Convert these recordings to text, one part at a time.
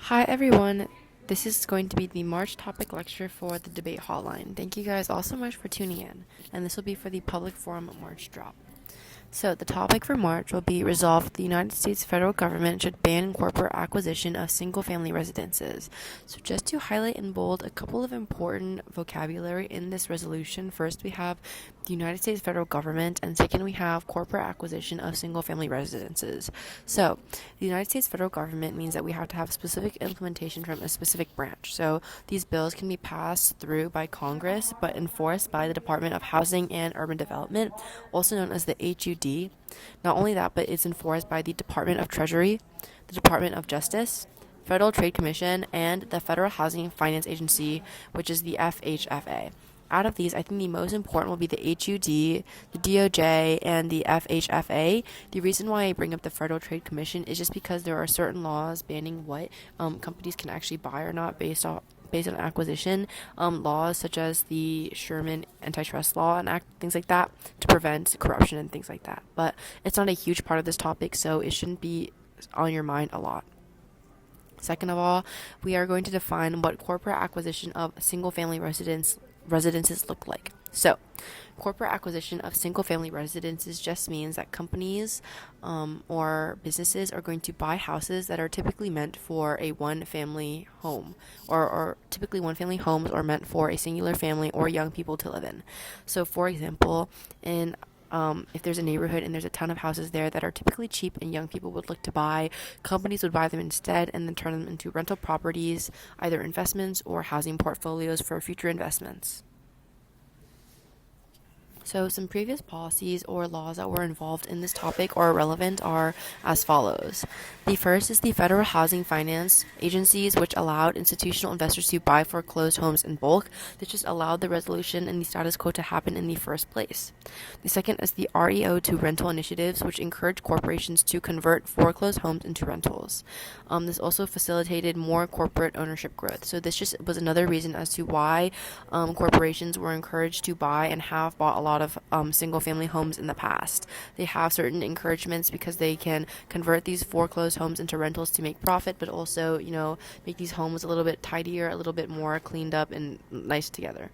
Hi everyone, this is going to be the March topic lecture for the debate hotline. Thank you guys all so much for tuning in, and this will be for the public forum March drop. So, the topic for March will be resolved the United States federal government should ban corporate acquisition of single family residences. So, just to highlight in bold a couple of important vocabulary in this resolution, first we have the United States federal government, and second we have corporate acquisition of single family residences. So, the United States federal government means that we have to have specific implementation from a specific branch. So, these bills can be passed through by Congress but enforced by the Department of Housing and Urban Development, also known as the HUD. Not only that, but it's enforced by the Department of Treasury, the Department of Justice, Federal Trade Commission, and the Federal Housing Finance Agency, which is the FHFA. Out of these, I think the most important will be the HUD, the DOJ, and the FHFA. The reason why I bring up the Federal Trade Commission is just because there are certain laws banning what companies can actually buy or not based on acquisition, laws such as the Sherman antitrust law and things like that to prevent corruption and things like that. But it's not a huge part of this topic, so it shouldn't be on your mind a lot. Second of all, we are going to define what corporate acquisition of single-family residences look like. So, corporate acquisition of single-family residences just means that companies or businesses are going to buy houses that are typically meant for a one-family home, or typically one-family homes are meant for a singular family or young people to live in. So, for example, if there's a neighborhood and there's a ton of houses there that are typically cheap and young people would look to buy, companies would buy them instead and then turn them into rental properties, either investments or housing portfolios for future investments. So, some previous policies or laws that were involved in this topic or relevant are as follows. The first is the Federal Housing Finance Agencies, which allowed institutional investors to buy foreclosed homes in bulk. This just allowed the resolution and the status quo to happen in the first place. The second is the REO to rental initiatives, which encouraged corporations to convert foreclosed homes into rentals. This also facilitated more corporate ownership growth. So, this just was another reason as to why corporations were encouraged to buy and have bought a lot of single-family homes in the past. They have certain encouragements because they can convert these foreclosed homes into rentals to make profit, but also, make these homes a little bit tidier, a little bit more cleaned up and nice together.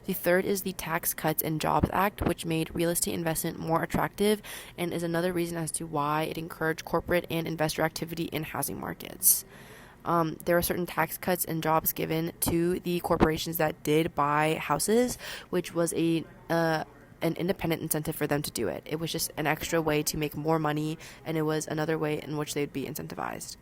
The third is the Tax Cuts and Jobs Act, which made real estate investment more attractive and is another reason as to why it encouraged corporate and investor activity in housing markets. There are certain tax cuts and jobs given to the corporations that did buy houses, which was an independent incentive for them to do it. It was just an extra way to make more money, and it was another way in which they'd be incentivized.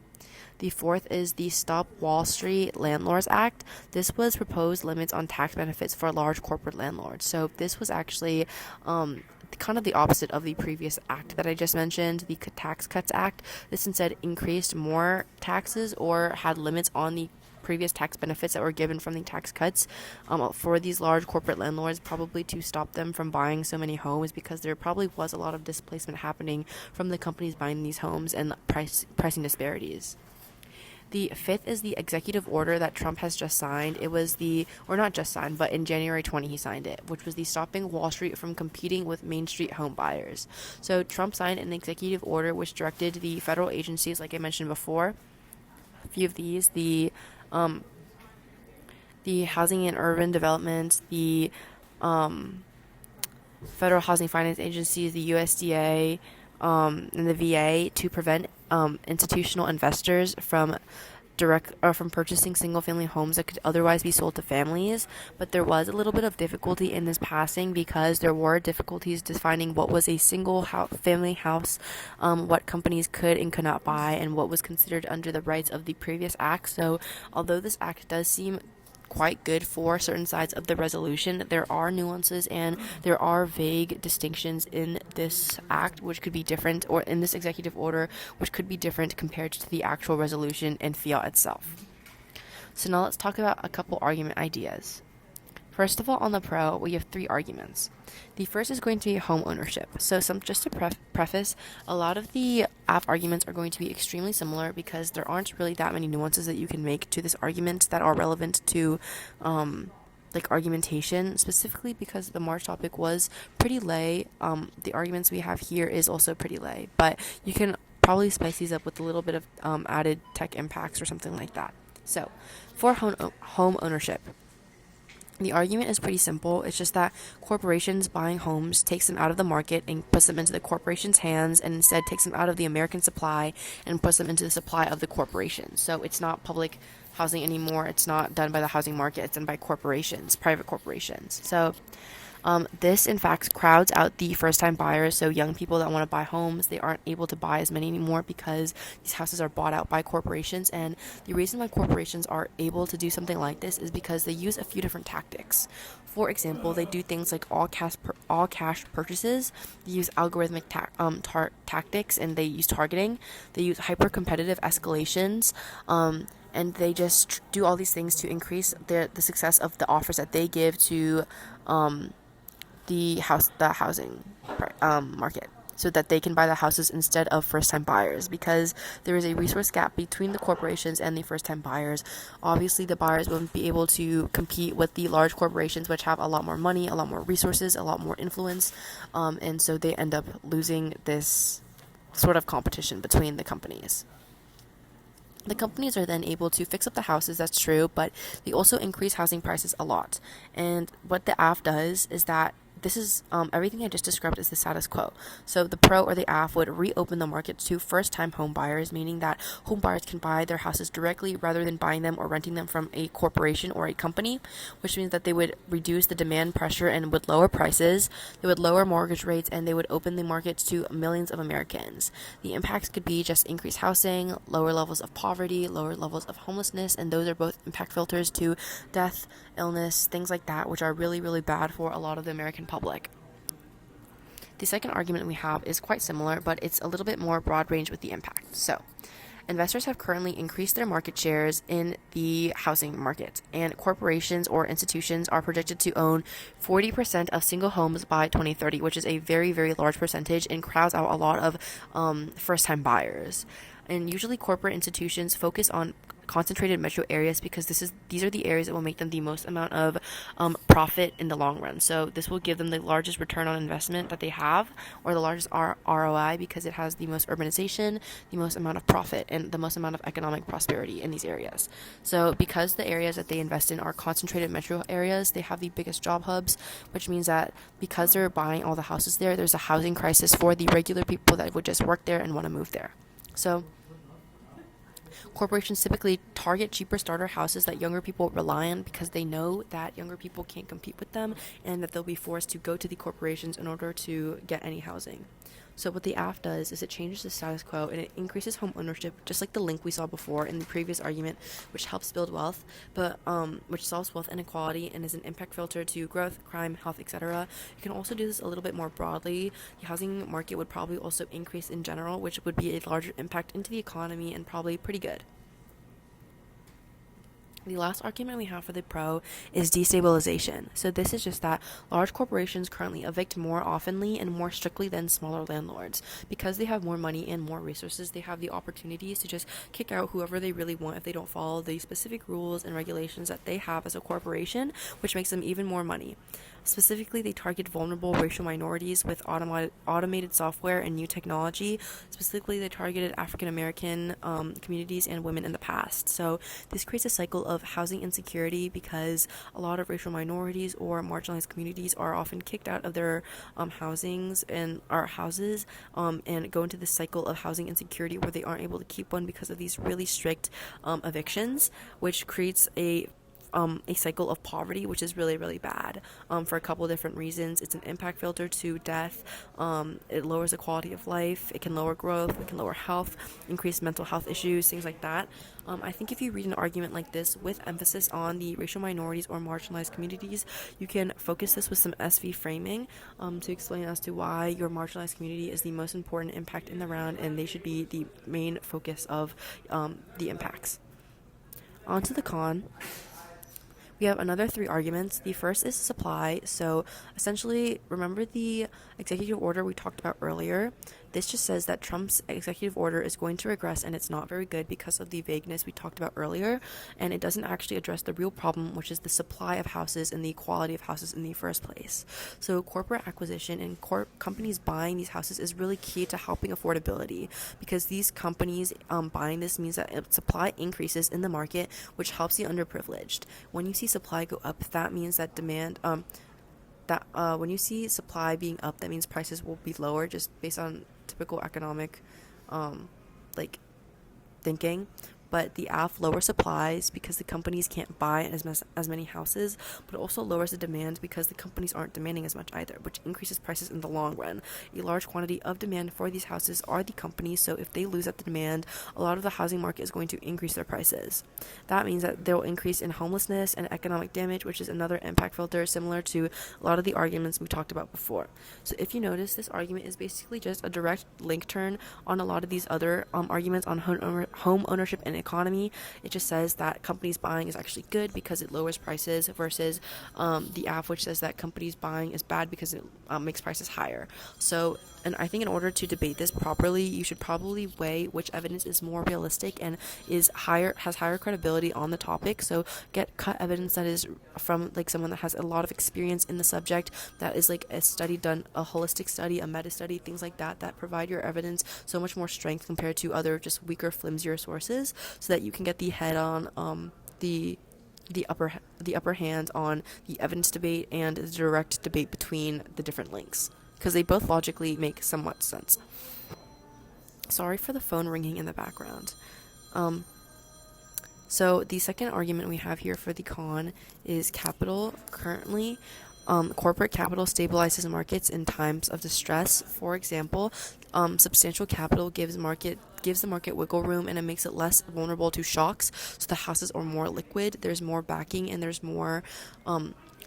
The fourth is the Stop Wall Street Landlords Act. This was proposed limits on tax benefits for large corporate landlords. So this was actually kind of the opposite of the previous act that I just mentioned, the Tax Cuts Act. This instead increased more taxes or had limits on the previous tax benefits that were given from the tax cuts for these large corporate landlords, probably to stop them from buying so many homes, because there probably was a lot of displacement happening from the companies buying these homes and pricing disparities. The fifth is the executive order that Trump has just signed. It was or not just signed, but in January 20 he signed it, which was the stopping Wall Street from competing with Main Street home buyers. So Trump signed an executive order which directed the federal agencies, like I mentioned before, a few of these, the Housing and Urban Development, the Federal Housing Finance Agency, the USDA, and the VA, to prevent institutional investors from purchasing single-family homes that could otherwise be sold to families. But there was a little bit of difficulty in this passing because there were difficulties defining what was a family house, what companies could and could not buy, and what was considered under the rights of the previous act. So although this act does seem quite good for certain sides of the resolution, there are nuances and there are vague distinctions in this act which could be different, or in this executive order which could be different compared to the actual resolution and fiat itself. So now let's talk about a couple argument ideas. First of all, on the pro, we have three arguments. The first is going to be home ownership. So just to preface, a lot of the app arguments are going to be extremely similar because there aren't really that many nuances that you can make to this argument that are relevant to argumentation, specifically because the March topic was pretty lay. The arguments we have here is also pretty lay, but you can probably spice these up with a little bit of added tech impacts or something like that. So, for home ownership, the argument is pretty simple. It's just that corporations buying homes takes them out of the market and puts them into the corporation's hands, and instead takes them out of the American supply and puts them into the supply of the corporation. So it's not public housing anymore. It's not done by the housing market. It's done by corporations, private corporations. So this, in fact, crowds out the first-time buyers. So young people that want to buy homes, they aren't able to buy as many anymore because these houses are bought out by corporations. And the reason why corporations are able to do something like this is because they use a few different tactics. For example, they do things like all cash purchases. They use algorithmic tactics, and they use targeting. They use hyper competitive escalations. And they just do all these things to increase the success of the offers that they give to the housing market, so that they can buy the houses instead of first-time buyers, because there is a resource gap between the corporations and the first-time buyers. Obviously, the buyers won't be able to compete with the large corporations, which have a lot more money, a lot more resources, a lot more influence, and so they end up losing this sort of competition between the companies. The companies are then able to fix up the houses, that's true, but they also increase housing prices a lot. And what the AF does is that this is everything I just described is the status quo. So the pro or the AF would reopen the market to first-time home buyers, meaning that home buyers can buy their houses directly rather than buying them or renting them from a corporation or a company, which means that they would reduce the demand pressure and would lower prices, they would lower mortgage rates, and they would open the markets to millions of Americans. The impacts could be just increased housing, lower levels of poverty, lower levels of homelessness, and those are both impact filters to death, illness, things like that, which are really, really bad for a lot of the American public. The second argument we have is quite similar, but it's a little bit more broad range with the impact. So, investors have currently increased their market shares in the housing market, and corporations or institutions are projected to own 40% of single homes by 2030, which is a very, very large percentage and crowds out a lot of first-time buyers. And usually corporate institutions focus on concentrated metro areas because these are the areas that will make them the most amount of profit in the long run. So this will give them the largest return on investment that they have, or the largest ROI, because it has the most urbanization, the most amount of profit, and the most amount of economic prosperity in these areas. So because the areas that they invest in are concentrated metro areas, they have the biggest job hubs, which means that because they're buying all the houses there, there's a housing crisis for the regular people that would just work there and want to move there. So corporations typically target cheaper starter houses that younger people rely on because they know that younger people can't compete with them and that they'll be forced to go to the corporations in order to get any housing. So what the AF does is it changes the status quo and it increases home ownership, just like the link we saw before in the previous argument, which helps build wealth, but which solves wealth inequality and is an impact filter to growth, crime, health, etc. You can also do this a little bit more broadly. The housing market would probably also increase in general, which would be a larger impact into the economy and probably pretty good. The last argument we have for the pro is destabilization. So this is just that large corporations currently evict more oftenly and more strictly than smaller landlords. Because they have more money and more resources, they have the opportunities to just kick out whoever they really want if they don't follow the specific rules and regulations that they have as a corporation, which makes them even more money. Specifically, they target vulnerable racial minorities with automated software and new technology. Specifically, they targeted African American communities and women in the past. So this creates a cycle of housing insecurity because a lot of racial minorities or marginalized communities are often kicked out of their housings and houses and go into this cycle of housing insecurity where they aren't able to keep one because of these really strict evictions, which creates a cycle of poverty, which is really, really bad for a couple of different reasons. It's an impact filter to death. It lowers the quality of life. It can lower growth. It can lower health, increase mental health issues, things like that. I think if you read an argument like this with emphasis on the racial minorities or marginalized communities, you can focus this with some SV framing to explain as to why your marginalized community is the most important impact in the round and they should be the main focus of the impacts. On to the con. We have another 3 arguments. The first is supply. So essentially, remember the executive order we talked about earlier? this just says that Trump's executive order is going to regress, and it's not very good because of the vagueness we talked about earlier, and it doesn't actually address the real problem, which is the supply of houses and the quality of houses in the first place. So corporate acquisition and companies buying these houses is really key to helping affordability, because these companies buying this means that supply increases in the market, which helps the underprivileged. When you see supply go up, that means that demand when you see supply being up, that means prices will be lower, just based on typical economic like thinking. But the AF lowers supplies because the companies can't buy as many houses, but it also lowers the demand because the companies aren't demanding as much either, which increases prices in the long run. A large quantity of demand for these houses are the companies, so if they lose that demand, a lot of the housing market is going to increase their prices. That means that there will increase in homelessness and economic damage, which is another impact filter similar to a lot of the arguments we talked about before. So if you notice, this argument is basically just a direct link turn on a lot of these other arguments on home ownership and economy. It just says that companies buying is actually good because it lowers prices, versus the app which says that companies buying is bad because it makes prices higher. So, and I think in order to debate this properly, you should probably weigh which evidence is more realistic and has higher credibility on the topic. So cut evidence that is from like someone that has a lot of experience in the subject, that is like a study done, a holistic study, a meta study, things like that provide your evidence so much more strength compared to other just weaker, flimsier sources, so that you can get the head on the upper hand on the evidence debate and the direct debate between the different links, because they both logically make somewhat sense. Sorry for the phone ringing in the background. So the second argument we have here for the con is capital. Currently, corporate capital stabilizes markets in times of distress. For example, substantial capital gives the market wiggle room, and it makes it less vulnerable to shocks, so the houses are more liquid, there's more backing, and there's more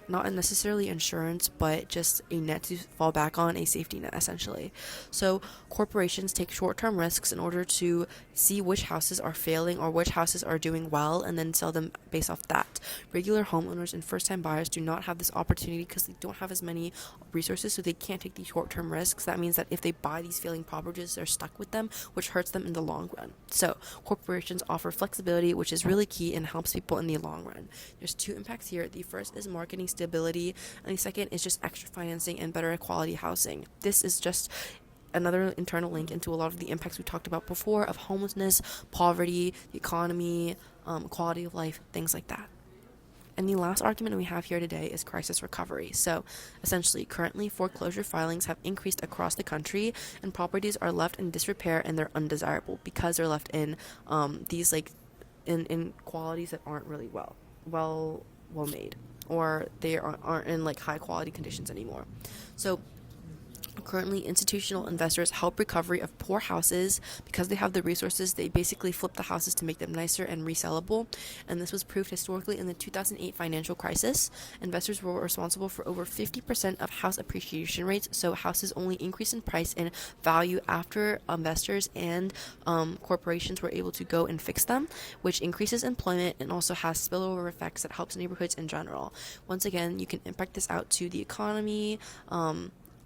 not necessarily insurance, but just a net to fall back on, a safety net essentially. So corporations take short-term risks in order to see which houses are failing or which houses are doing well, and then sell them based off that. Regular homeowners and first-time buyers do not have this opportunity because they don't have as many resources, so they can't take these short-term risks. That means that if they buy these failing properties, they're stuck with them, which hurts them in the long run. So corporations offer flexibility, which is really key and helps people in the long run. There's two impacts here. The first is marketing stability, and the second is just extra financing and better quality housing. This is just another internal link into a lot of the impacts we talked about before of homelessness, poverty, the economy, quality of life, things like that. And the last argument we have here today is crisis recovery. So essentially, currently foreclosure filings have increased across the country, and properties are left in disrepair and they're undesirable because they're left in these like in qualities that aren't really well made, or they aren't in like high quality conditions anymore. So currently, institutional investors help recovery of poor houses because they have the resources. They basically flip the houses to make them nicer and resellable, and this was proved historically in the 2008 financial crisis. Investors were responsible for over 50% of house appreciation rates, so houses only increase in price and value after investors and corporations were able to go and fix them, which increases employment and also has spillover effects that helps neighborhoods in general. Once again, you can impact this out to the economy,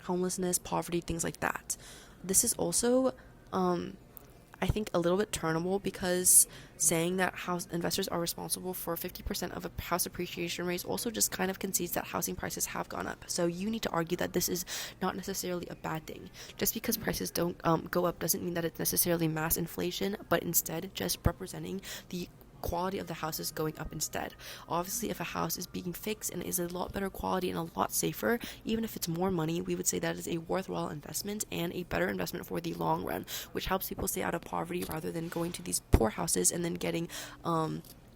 homelessness, poverty, things like that. This is also, I think, a little bit turnable, because saying that house investors are responsible for 50% of a house appreciation rate also just kind of concedes that housing prices have gone up. So you need to argue that this is not necessarily a bad thing. Just because prices don't go up doesn't mean that it's necessarily mass inflation, but instead just representing the quality of the house is going up instead. Obviously, if a house is being fixed and is a lot better quality and a lot safer, even if it's more money, we would say that is a worthwhile investment and a better investment for the long run, which helps people stay out of poverty rather than going to these poor houses and then getting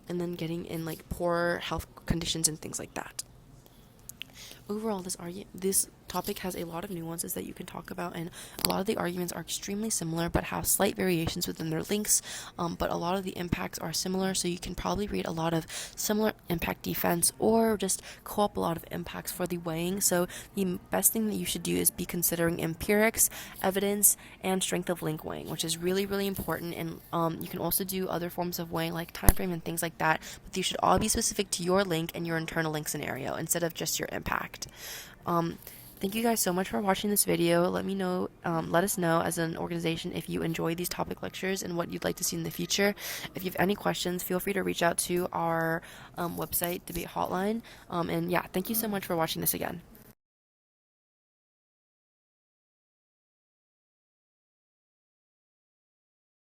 in like poor health conditions and things like that. Overall, this topic has a lot of nuances that you can talk about, and a lot of the arguments are extremely similar but have slight variations within their links, but a lot of the impacts are similar, so you can probably read a lot of similar impact defense or just co-op a lot of impacts for the weighing. So the best thing that you should do is be considering empirics, evidence, and strength of link weighing, which is really, really important. And you can also do other forms of weighing like time frame and things like that, but these should all be specific to your link and your internal link scenario instead of just your impact. Thank you guys so much for watching this video. Let us know as an organization if you enjoy these topic lectures and what you'd like to see in the future. If you have any questions, feel free to reach out to our website debate hotline. And yeah, thank you so much for watching this again.